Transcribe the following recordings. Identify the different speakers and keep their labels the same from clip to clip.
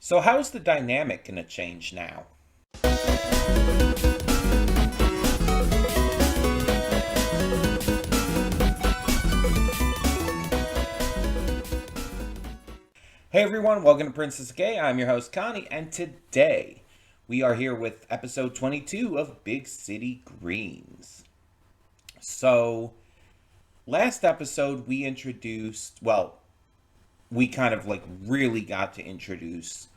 Speaker 1: So how's the dynamic going to change now? Hey everyone, welcome to Princess Gay. I'm your host Connie, and today we are here with episode 22 of Big City Greens. So, last episode we introduced, we kind of really got to introduce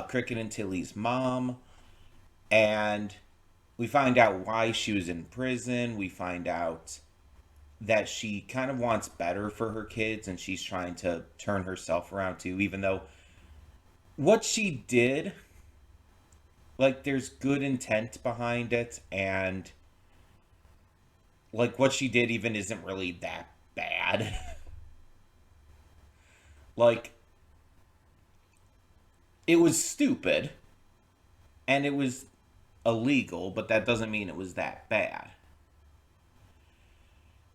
Speaker 1: Cricket and Tilly's mom, and we find out why she was in prison. We find out that she kind of wants better for her kids and she's trying to turn herself around too, even though what she did, there's good intent behind it, and what she did even isn't really that bad. like, it was stupid and it was illegal, but that doesn't mean it was that bad.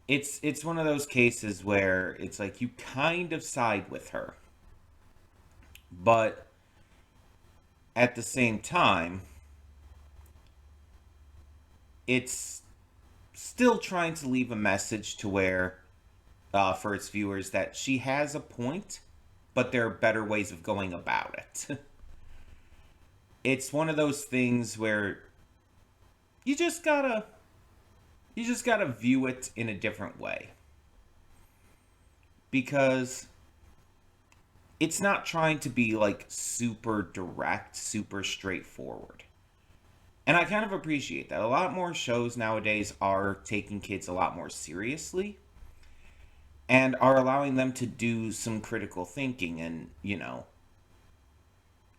Speaker 1: It's one of those cases where it's like you kind of side with her, but at the same time, it's still trying to leave a message to where, for its viewers, that she has a point, but there are better ways of going about it. It's one of those things where you just gotta view it in a different way, because it's not trying to be super direct, super straightforward. And I kind of appreciate that. A lot more shows nowadays are taking kids a lot more seriously and are allowing them to do some critical thinking and,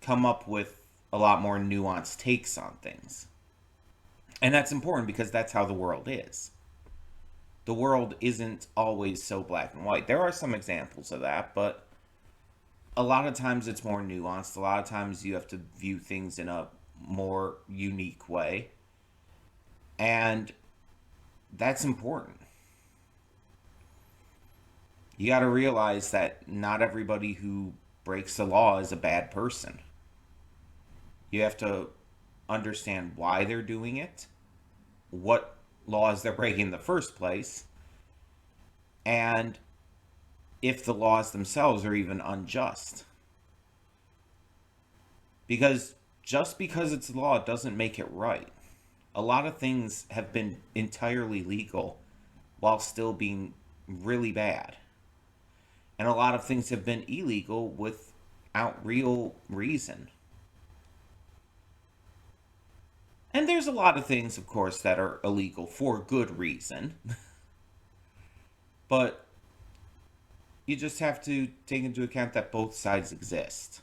Speaker 1: come up with a lot more nuanced takes on things. And that's important because that's how the world is. The world isn't always so black and white. There are some examples of that, but a lot of times it's more nuanced. A lot of times you have to view things in a more unique way. And that's important. You got to realize that not everybody who breaks the law is a bad person. You have to understand why they're doing it, what laws they're breaking in the first place, and if the laws themselves are even unjust. Because just because it's a law doesn't make it right. A lot of things have been entirely legal while still being really bad. And a lot of things have been illegal without real reason. And there's a lot of things, of course, that are illegal for good reason. But you just have to take into account that both sides exist.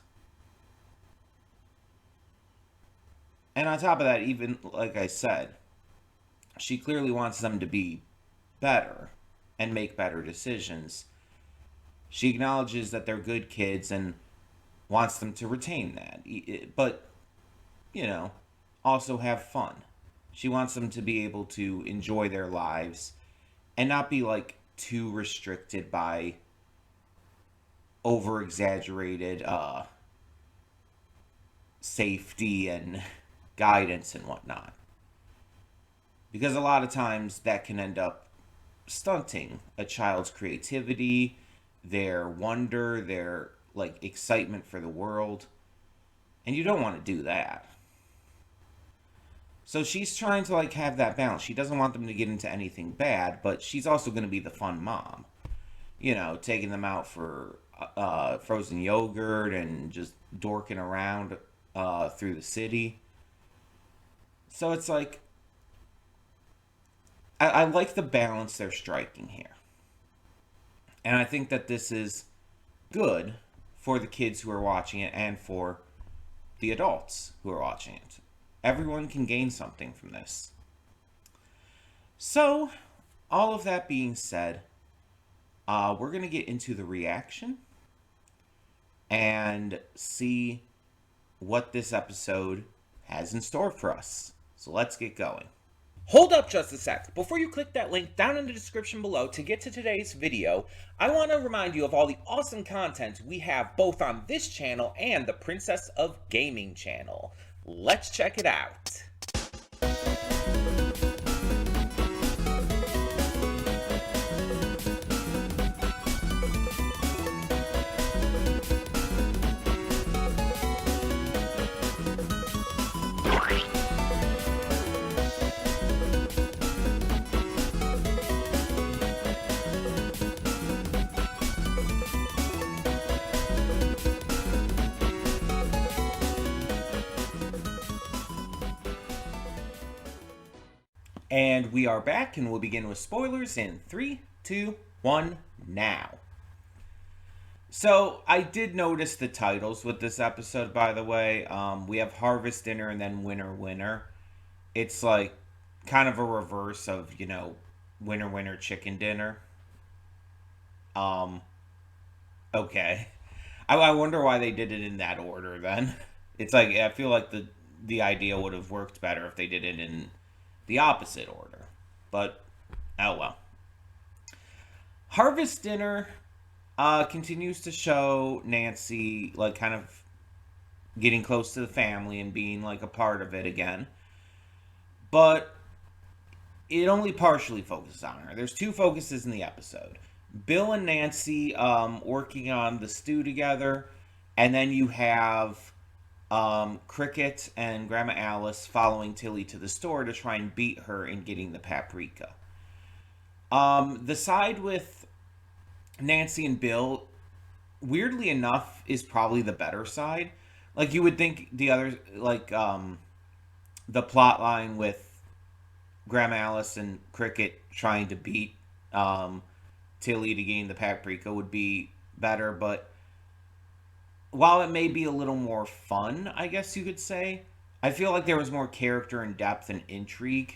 Speaker 1: And on top of that, even like I said, she clearly wants them to be better and make better decisions. She acknowledges that they're good kids and wants them to retain that. But, also have fun. She wants them to be able to enjoy their lives and not be too restricted by over exaggerated safety and guidance and whatnot. Because a lot of times that can end up stunting a child's creativity, their wonder, their excitement for the world. And you don't want to do that. So she's trying to have that balance. She doesn't want them to get into anything bad, but she's also going to be the fun mom. Taking them out for frozen yogurt and just dorking around through the city. So it's I like the balance they're striking here. And I think that this is good for the kids who are watching it and for the adults who are watching it. Everyone can gain something from this. So, all of that being said, we're going to get into the reaction and see what this episode has in store for us. So let's get going. Hold up just a sec. Before you click that link down in the description below to get to today's video, I want to remind you of all the awesome content we have both on this channel and the Princess of Gaming channel. Let's check it out. And we are back, and we'll begin with spoilers in 3, 2, 1, now. So, I did notice the titles with this episode, by the way. We have Harvest Dinner and then Winter Winter. It's like kind of a reverse of, Winter Winter Chicken Dinner. Okay. I wonder why they did it in that order then. It's like, I feel like the idea would have worked better if they did it in the opposite order. But, oh well. Harvest Dinner continues to show Nancy, like, kind of getting close to the family and being, like, a part of it again. But it only partially focuses on her. There's two focuses in the episode. Bill and Nancy working on the stew together, and then you have Cricket and Grandma Alice following Tilly to the store to try and beat her in getting the paprika. The side with Nancy and Bill, weirdly enough, is probably the better side. Like, you would think the other, like, the plot line with Grandma Alice and Cricket trying to beat Tilly to gain the paprika would be better, but while it may be a little more fun, I guess you could say, I feel like there was more character and depth and intrigue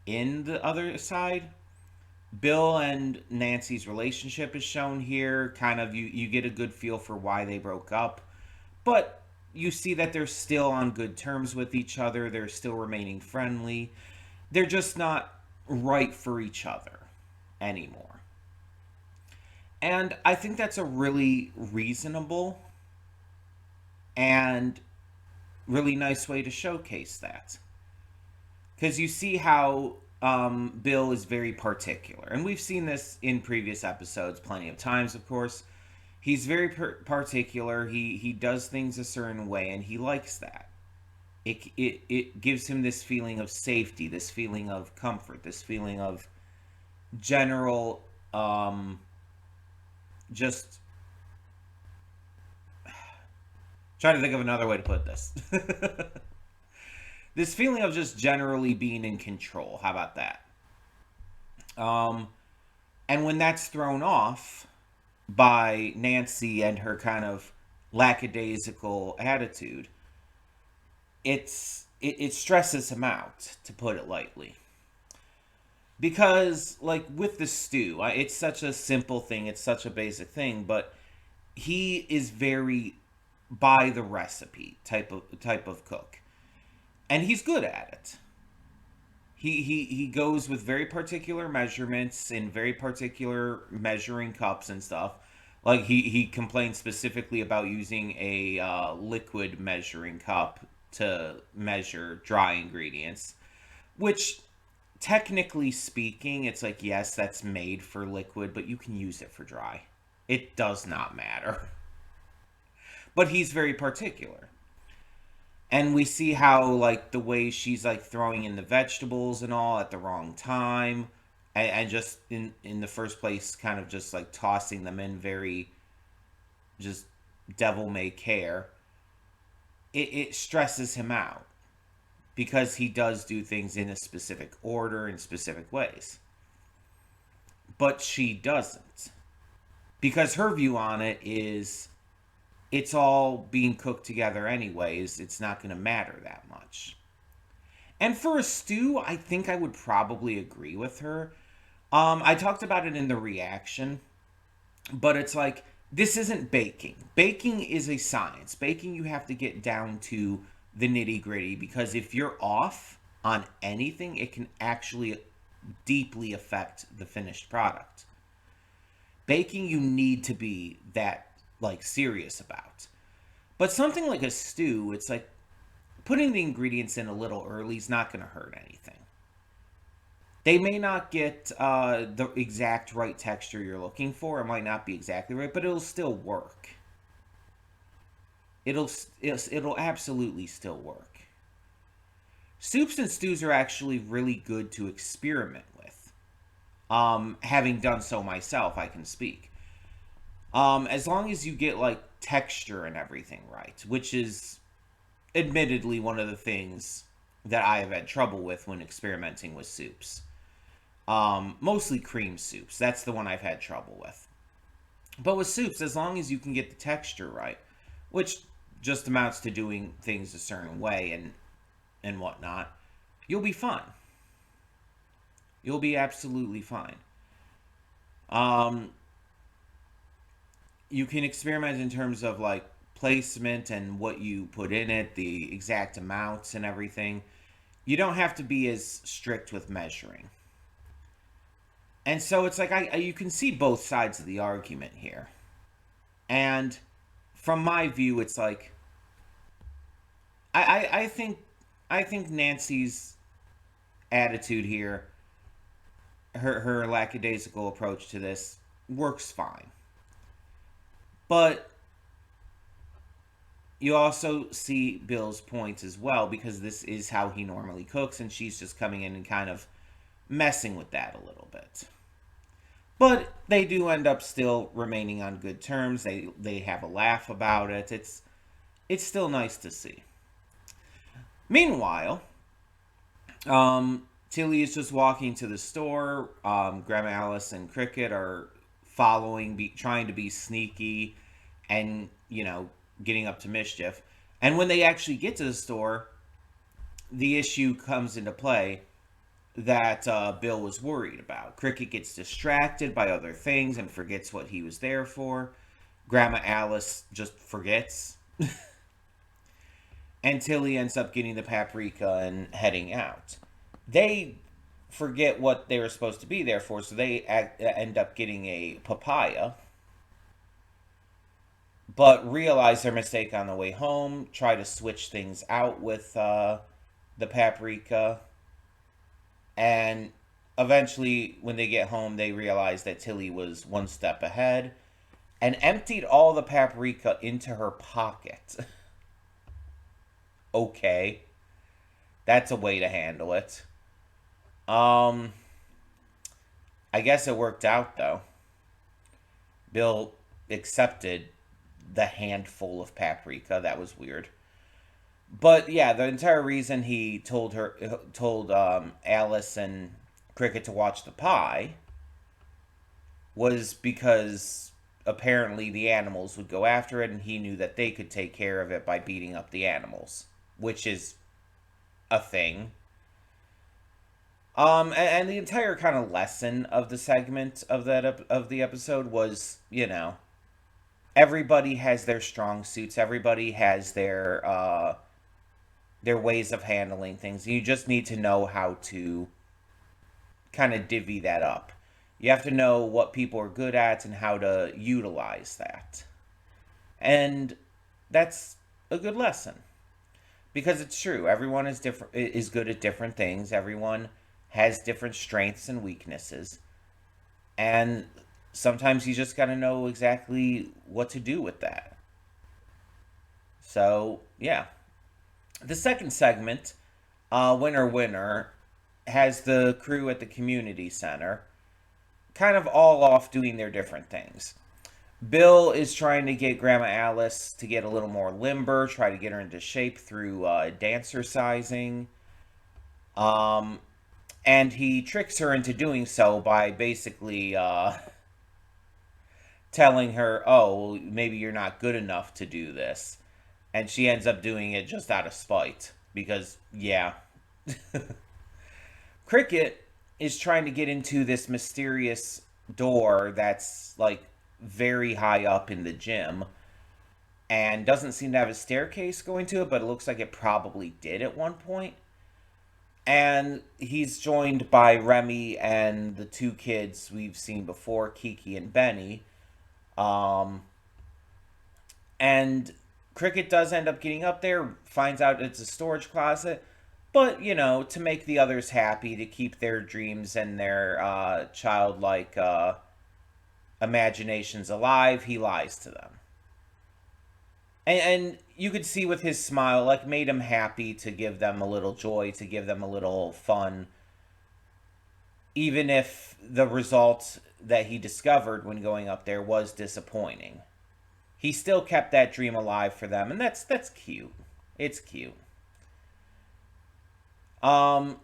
Speaker 1: in the other side. Bill and Nancy's relationship is shown here. Kind of, you get a good feel for why they broke up. But you see that they're still on good terms with each other. They're still remaining friendly. They're just not right for each other anymore. And I think that's a really reasonable and really nice way to showcase that. Because you see how Bill is very particular. And we've seen this in previous episodes plenty of times, of course. He's very particular. He does things a certain way, and he likes that. It gives him this feeling of safety, this feeling of comfort, this feeling of general just trying to think of another way to put this. This feeling of just generally being in control. How about that? And when that's thrown off by Nancy and her kind of lackadaisical attitude, it stresses him out, to put it lightly. Because, like, with the stew, it's such a simple thing, it's such a basic thing, but he is very by the recipe type of cook. And he's good at it. He goes with very particular measurements and very particular measuring cups and stuff. Like, he complains specifically about using a liquid measuring cup to measure dry ingredients, which, technically speaking, it's like, yes, that's made for liquid, but you can use it for dry. It does not matter. But he's very particular. And we see how, like, the way she's, like, throwing in the vegetables and all at the wrong time, and just in the first place kind of just, like, tossing them in very just devil-may-care, it stresses him out. Because he does do things in a specific order, in specific ways. But she doesn't. Because her view on it is, it's all being cooked together anyways. It's not going to matter that much. And for a stew, I think I would probably agree with her. I talked about it in the reaction. But it's like, this isn't baking. Baking is a science. Baking, you have to get down to the nitty-gritty, because if you're off, on anything, it can actually deeply affect the finished product. Baking, you need to be that like serious about. But something like a stew, it's like putting the ingredients in a little early is not going to hurt anything. They may not get the exact right texture you're looking for. It might not be exactly right, but it'll still work. It'll absolutely still work. Soups and stews are actually really good to experiment with. Having done so myself, I can speak. As long as you get like texture and everything right, which is admittedly one of the things that I have had trouble with when experimenting with soups. Mostly cream soups. That's the one I've had trouble with. But with soups, as long as you can get the texture right, which just amounts to doing things a certain way and whatnot, you'll be fine. You'll be absolutely fine. Um, you can experiment in terms of like placement and what you put in it, the exact amounts and everything. You don't have to be as strict with measuring. And so it's like you can see both sides of the argument here. And from my view, it's like I think Nancy's attitude here, her lackadaisical approach to this, works fine. But you also see Bill's points as well, because this is how he normally cooks, and she's just coming in and kind of messing with that a little bit. But they do end up still remaining on good terms. They have a laugh about it. It's still nice to see. Meanwhile, Tilly is just walking to the store. Grandma Alice and Cricket are following, trying to be sneaky, and getting up to mischief. And when they actually get to the store, the issue comes into play that Bill was worried about. Cricket gets distracted by other things and forgets what he was there for. Grandma Alice just forgets. And Tilly ends up getting the paprika and heading out. They forget what they were supposed to be there for, so they end up getting a papaya. But realize their mistake on the way home, try to switch things out with the paprika. And eventually, when they get home, they realize that Tilly was one step ahead and emptied all the paprika into her pocket. Okay. That's a way to handle it. I guess it worked out, though. Bill accepted the handful of paprika. That was weird. But yeah, the entire reason he told Alice and Cricket to watch the pie was because apparently the animals would go after it, and he knew that they could take care of it by beating up the animals, which is a thing. And the entire kind of lesson of the segment of the episode was, everybody has their strong suits, everybody has their ways of handling things. You just need to know how to kind of divvy that up. You have to know what people are good at and how to utilize that. And that's a good lesson. Because it's true. Everyone is good at different things. Everyone has different strengths and weaknesses. And sometimes you just got to know exactly what to do with that. So, yeah. The second segment, Winner Winner, has the crew at the community center kind of all off doing their different things. Bill is trying to get Grandma Alice to get a little more limber, try to get her into shape through dancercising. And he tricks her into doing so by basically telling her, oh, maybe you're not good enough to do this. And she ends up doing it just out of spite. Because, yeah. Cricket is trying to get into this mysterious door that's, like, very high up in the gym. And doesn't seem to have a staircase going to it, but it looks like it probably did at one point. And he's joined by Remy and the two kids we've seen before, Kiki and Benny. Um, and Cricket does end up getting up there, finds out it's a storage closet. But, to make the others happy, to keep their dreams and their childlike imaginations alive, he lies to them. And you could see with his smile, like, made him happy to give them a little joy, to give them a little fun, even if the result that he discovered when going up there was disappointing. He still kept that dream alive for them, and that's cute. It's cute. Um,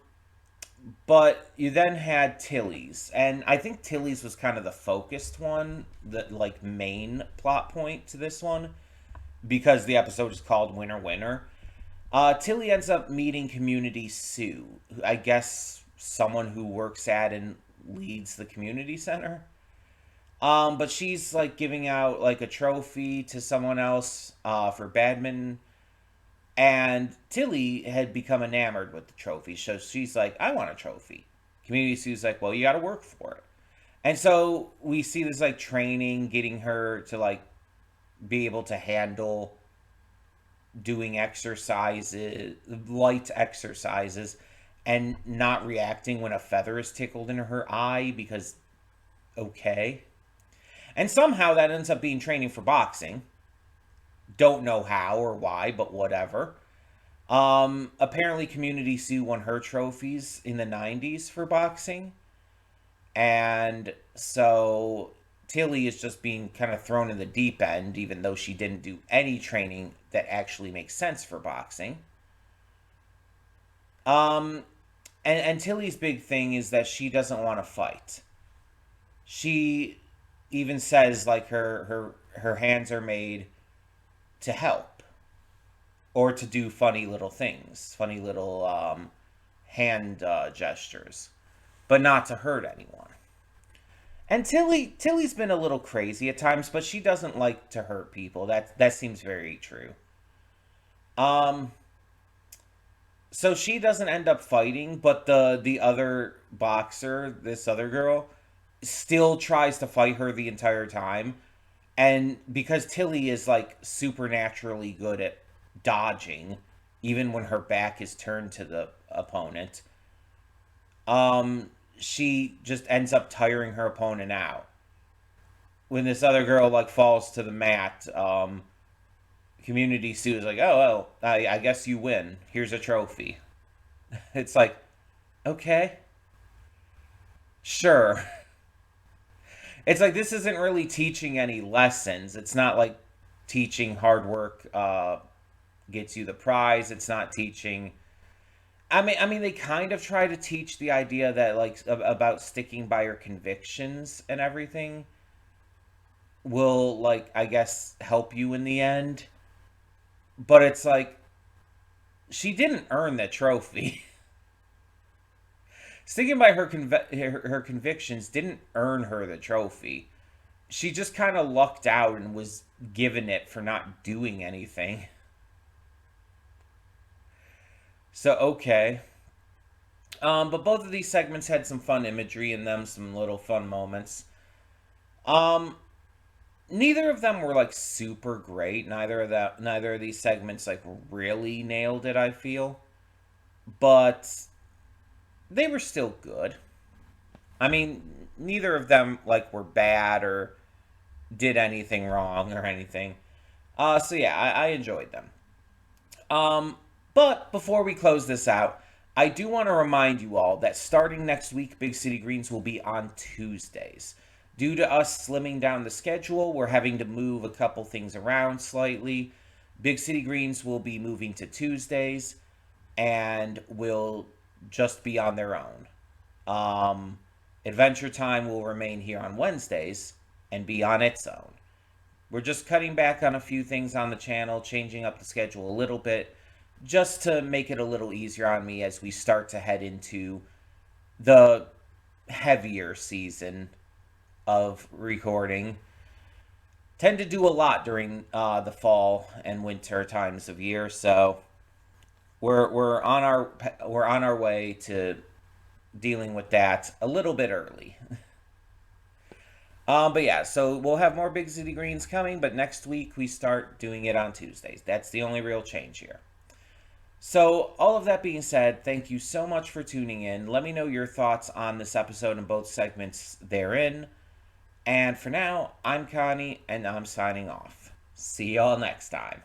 Speaker 1: but you then had Tilly's, and I think Tilly's was kind of the focused one, the like main plot point to this one, because the episode is called Winner Winner. Tilly ends up meeting Community Sue, I guess someone who works at and leads the community center. But she's like giving out like a trophy to someone else for badminton, and Tilly had become enamored with the trophy, so she's like, "I want a trophy." Community Sue's like, "Well, you got to work for it." And so we see this like training, getting her to like be able to handle doing exercises, light exercises, and not reacting when a feather is tickled in her eye because, okay. And somehow that ends up being training for boxing. Don't know how or why, but whatever. Apparently, Community Sue won her trophies in the 90s for boxing. And so Tilly is just being kind of thrown in the deep end, even though she didn't do any training that actually makes sense for boxing. Um, and Tilly's big thing is that she doesn't want to fight. She even says like her hands are made to help or to do funny little things, funny little hand gestures, but not to hurt anyone. And Tilly's been a little crazy at times, but she doesn't like to hurt people. That seems very true. Um, so she doesn't end up fighting, but the other boxer, this other girl, still tries to fight her the entire time. And because Tilly is like supernaturally good at dodging, even when her back is turned to the opponent, she just ends up tiring her opponent out. When this other girl like falls to the mat, Community Sue is like, "Oh well, I guess you win. Here's a trophy." It's like, okay, sure. It's like this isn't really teaching any lessons. It's not like teaching hard work gets you the prize. It's not teaching. I mean, they kind of try to teach the idea that like about sticking by your convictions and everything will like I guess help you in the end. But it's like she didn't earn that trophy. Sticking by her convictions didn't earn her the trophy. She just kind of lucked out and was given it for not doing anything. So okay. But both of these segments had some fun imagery in them, some little fun moments. Um, Neither of them were like super great. Neither of these segments like really nailed it, I feel. But they were still good. I mean, neither of them like were bad or did anything wrong or anything. So yeah, I enjoyed them. Um, but before we close this out, I do want to remind you all that starting next week, Big City Greens will be on Tuesdays. Due to us slimming down the schedule, we're having to move a couple things around slightly. Big City Greens will be moving to Tuesdays and will just be on their own. Um, Adventure Time will remain here on Wednesdays and be on its own. We're just cutting back on a few things on the channel, changing up the schedule a little bit, just to make it a little easier on me as we start to head into the heavier season of recording. Tend to do a lot during the fall and winter times of year, so we're on our way to dealing with that a little bit early. But yeah, so we'll have more Big City Greens coming, but next week we start doing it on Tuesdays. That's the only real change here. So, all of that being said, thank you so much for tuning in. Let me know your thoughts on this episode and both segments therein. And for now, I'm Connie, and I'm signing off. See y'all next time.